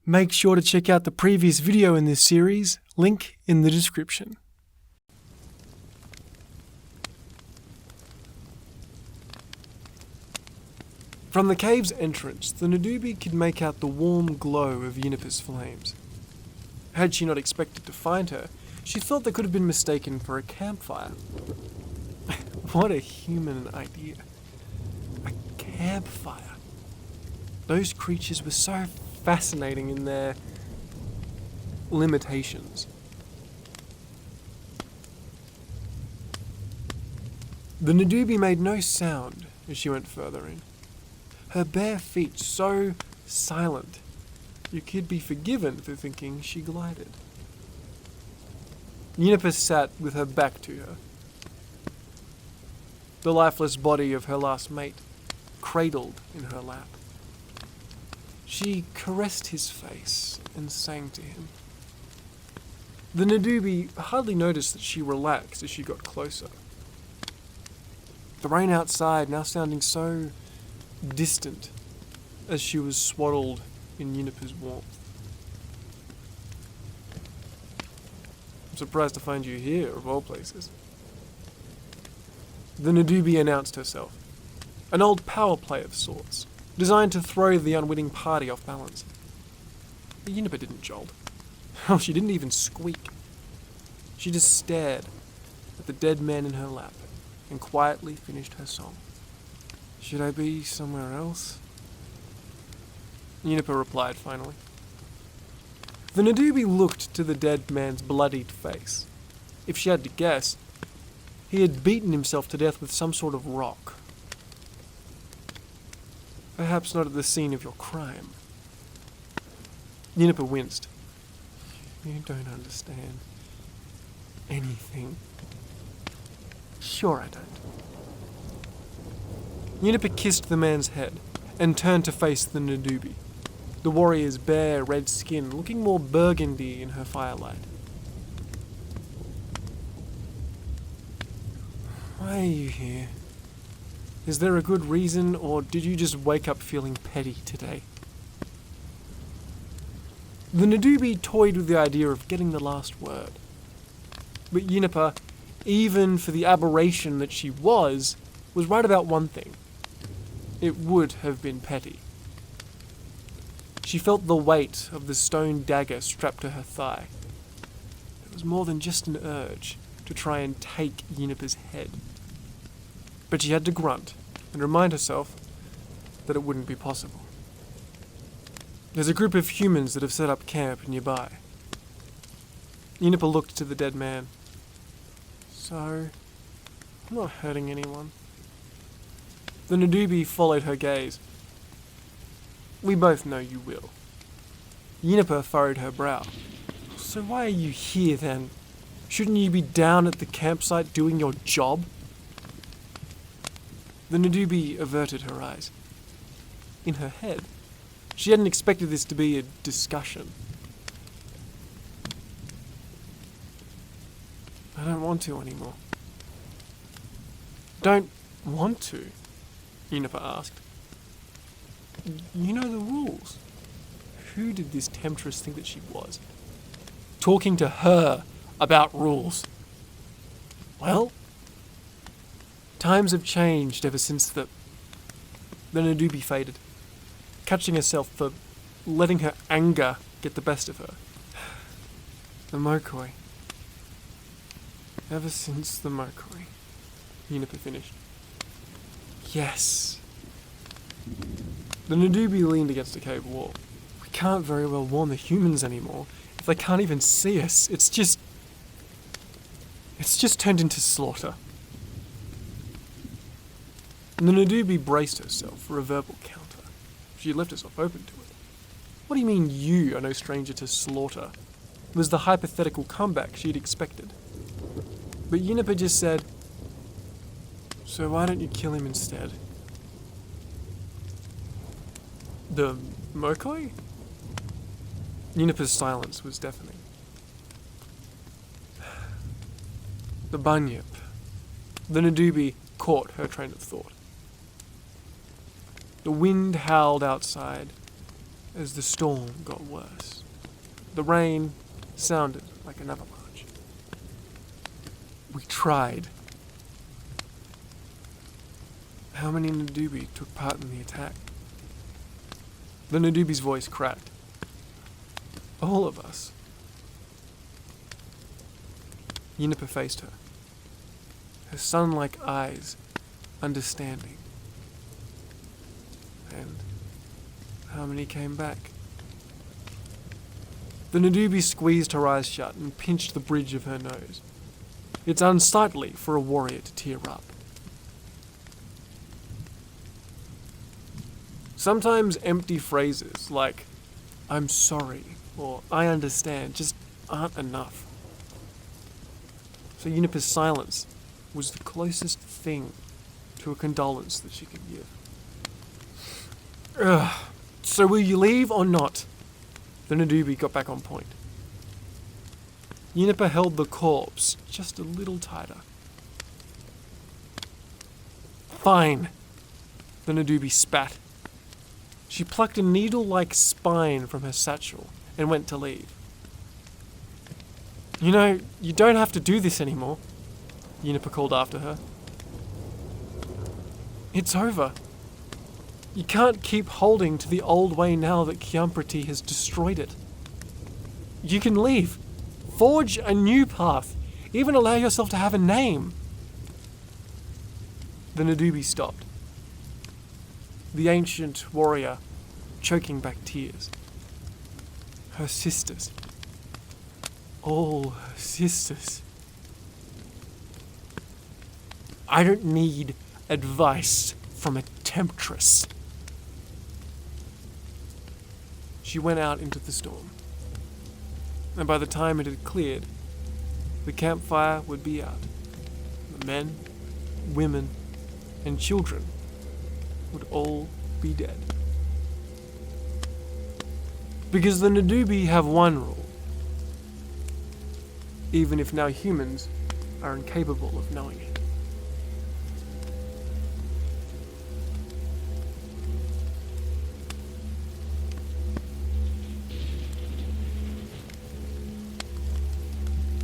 Make sure to check out the previous video in this series, link in the description. From the cave's entrance, the Nadubi could make out the warm glow of Juniper's flames. Had she not expected to find her, she thought they could have been mistaken for a campfire. What a human idea. A campfire. Those creatures were so fascinating in their limitations. The Nadubi made no sound as she went further in. Her bare feet so silent, you could be forgiven for thinking she glided. Juniper sat with her back to her. The lifeless body of her last mate cradled in her lap. She caressed his face and sang to him. The Nadubi hardly noticed that she relaxed as she got closer. The rain outside now sounding so distant as she was swaddled in Juniper's warmth. I'm surprised to find you here, of all places. The Nadubi announced herself, an old power play of sorts, designed to throw the unwitting party off balance. But Juniper didn't jolt. Hell, she didn't even squeak. She just stared at the dead man in her lap and quietly finished her song. Should I be somewhere else? Juniper replied finally. The Nadubi looked to the dead man's bloodied face. If she had to guess, he had beaten himself to death with some sort of rock. Perhaps not at the scene of your crime. Juniper winced. You don't understand anything. Sure I don't. Juniper kissed the man's head and turned to face the Nadubi, the warrior's bare red skin looking more burgundy in her firelight. Why are you here? Is there a good reason, or did you just wake up feeling petty today? The Nadubi toyed with the idea of getting the last word. But Juniper, even for the aberration that she was right about one thing. It would have been petty. She felt the weight of the stone dagger strapped to her thigh. It was more than just an urge to try and take Juniper's head. But she had to grunt and remind herself that it wouldn't be possible. There's a group of humans that have set up camp nearby. Juniper looked to the dead man. So, I'm not hurting anyone. The Nadubi followed her gaze. We both know you will. Juniper furrowed her brow. So why are you here then? Shouldn't you be down at the campsite doing your job? The Nadubi averted her eyes. In her head, she hadn't expected this to be a discussion. I don't want to anymore. Don't want to? Juniper asked. You know the rules. Who did this temptress think that she was? Talking to her about rules. Well, times have changed ever since the Nadubi faded, catching herself for letting her anger get the best of her. The Mokoi. Ever since the Mokoi, Juniper finished. Yes. The Nadubi leaned against a cave wall. We can't very well warn the humans anymore if they can't even see us. It's just turned into slaughter. The Nadubi braced herself for a verbal counter. She left herself open to it. What do you mean you are no stranger to slaughter? Was the hypothetical comeback she'd expected. But Juniper just said, so why don't you kill him instead? The Mokoi? Juniper's silence was deafening. The Bunyip. The Nadubi caught her train of thought. The wind howled outside, as the storm got worse. The rain sounded like an avalanche. We tried. How many Nadubi took part in the attack? The Nadubi's voice cracked. All of us. Juniper faced her, her sun-like eyes understanding. And how many came back? The Nadubi squeezed her eyes shut and pinched the bridge of her nose. It's unsightly for a warrior to tear up. Sometimes empty phrases like, "I'm sorry," or "I understand," just aren't enough. So Juniper's silence was the closest thing to a condolence that she could give. So will you leave or not? The Nadubi got back on point. Juniper held the corpse just a little tighter. Fine, the Nadubi spat. She plucked a needle-like spine from her satchel and went to leave. You know, you don't have to do this anymore, Juniper called after her. It's over. You can't keep holding to the old way now that Kiamprati has destroyed it. You can leave. Forge a new path. Even allow yourself to have a name. The Nadubi stopped. The ancient warrior choking back tears. Her sisters. All her sisters. I don't need advice from a temptress. She went out into the storm. And by the time it had cleared, the campfire would be out. The men, women, and children would all be dead. Because the Nadubi have one rule, even if now humans are incapable of knowing it.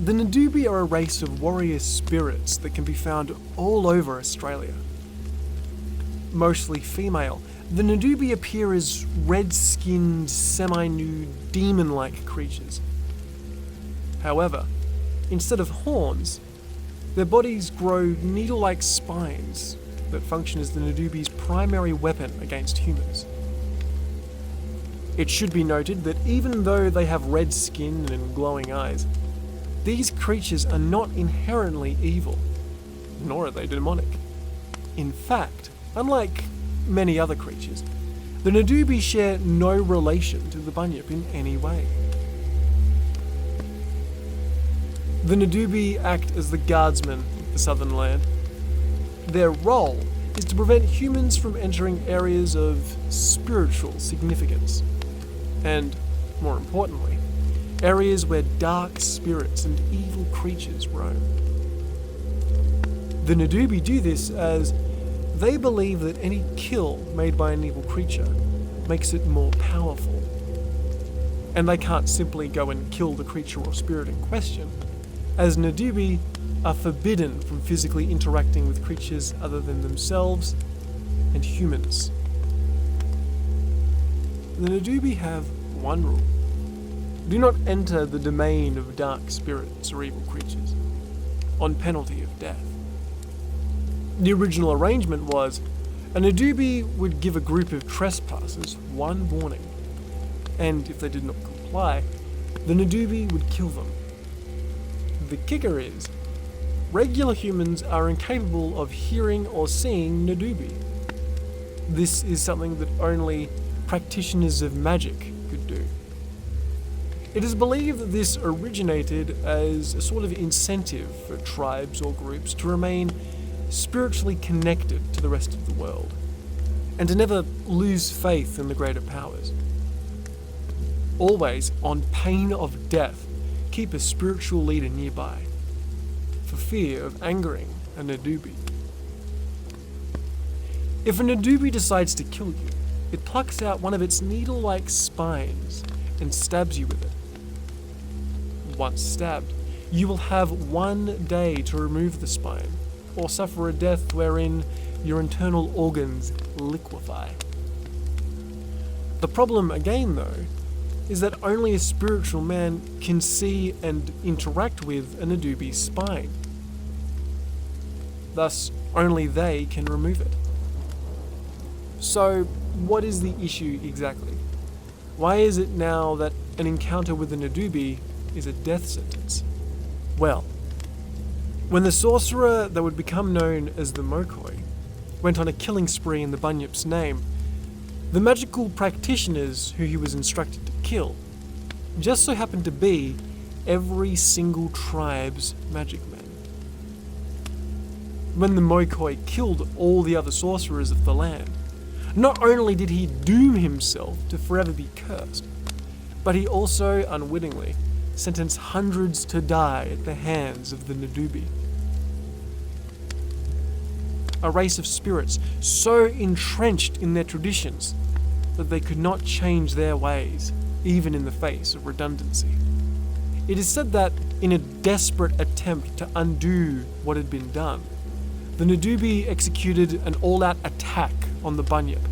The Nadubi are a race of warrior spirits that can be found all over Australia. Mostly female, the Nadubi appear as red-skinned, semi-nude, demon-like creatures. However, instead of horns, their bodies grow needle-like spines that function as the Nadubi's primary weapon against humans. It should be noted that even though they have red skin and glowing eyes, these creatures are not inherently evil, nor are they demonic. In fact, unlike many other creatures, the Nadubi share no relation to the Bunyip in any way. The Nadubi act as the guardsmen of the southern land. Their role is to prevent humans from entering areas of spiritual significance, and, more importantly, areas where dark spirits and evil creatures roam. The Nadubi do this as they believe that any kill made by an evil creature makes it more powerful. And they can't simply go and kill the creature or spirit in question, as Nadubi are forbidden from physically interacting with creatures other than themselves and humans. The Nadubi have one rule. Do not enter the domain of dark spirits or evil creatures, on penalty of death. The original arrangement was, a Nadubi would give a group of trespassers one warning, and if they did not comply, the Nadubi would kill them. The kicker is, regular humans are incapable of hearing or seeing Nadubi. This is something that only practitioners of magic could do. It is believed that this originated as a sort of incentive for tribes or groups to remain spiritually connected to the rest of the world, and to never lose faith in the greater powers. Always, on pain of death, keep a spiritual leader nearby, for fear of angering a Nadubi. If a Nadubi decides to kill you, it plucks out one of its needle-like spines and stabs you with it. Once stabbed, you will have 1 day to remove the spine, or suffer a death wherein your internal organs liquefy. The problem again, though, is that only a spiritual man can see and interact with a Nadubi's spine. Thus, only they can remove it. So, what is the issue exactly? Why is it now that an encounter with a Nadubi is a death sentence? Well, when the sorcerer that would become known as the Mokoi went on a killing spree in the Bunyip's name, the magical practitioners who he was instructed to kill just so happened to be every single tribe's magic men. When the Mokoi killed all the other sorcerers of the land, not only did he doom himself to forever be cursed, but he also unwittingly sentenced hundreds to die at the hands of the Nadubi. A race of spirits so entrenched in their traditions that they could not change their ways, even in the face of redundancy. It is said that, in a desperate attempt to undo what had been done, the Nadubi executed an all-out attack on the Bunyip.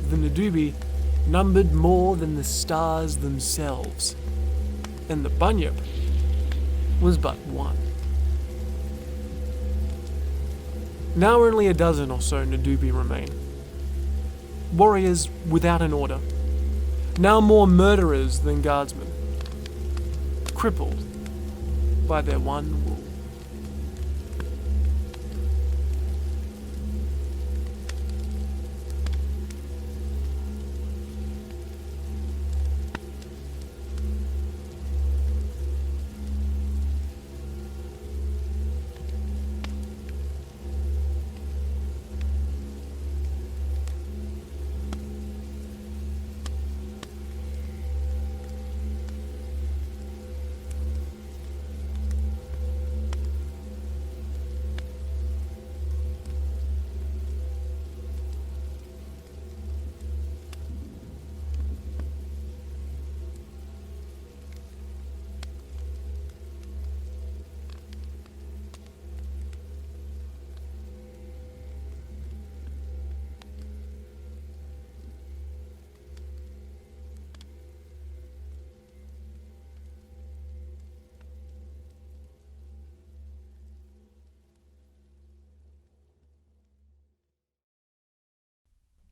The Nadubi numbered more than the stars themselves, and the Bunyip was but one. Now only a dozen or so Nadubi remain. Warriors without an order. Now more murderers than guardsmen. Crippled by their one rule.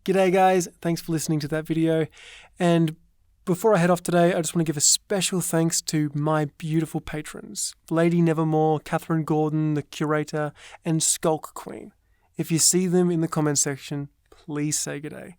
G'day guys, thanks for listening to that video, and before I head off today, I just want to give a special thanks to my beautiful patrons, Lady Nevermore, Catherine Gordon, the Curator, and Skulk Queen. If you see them in the comment section, please say g'day.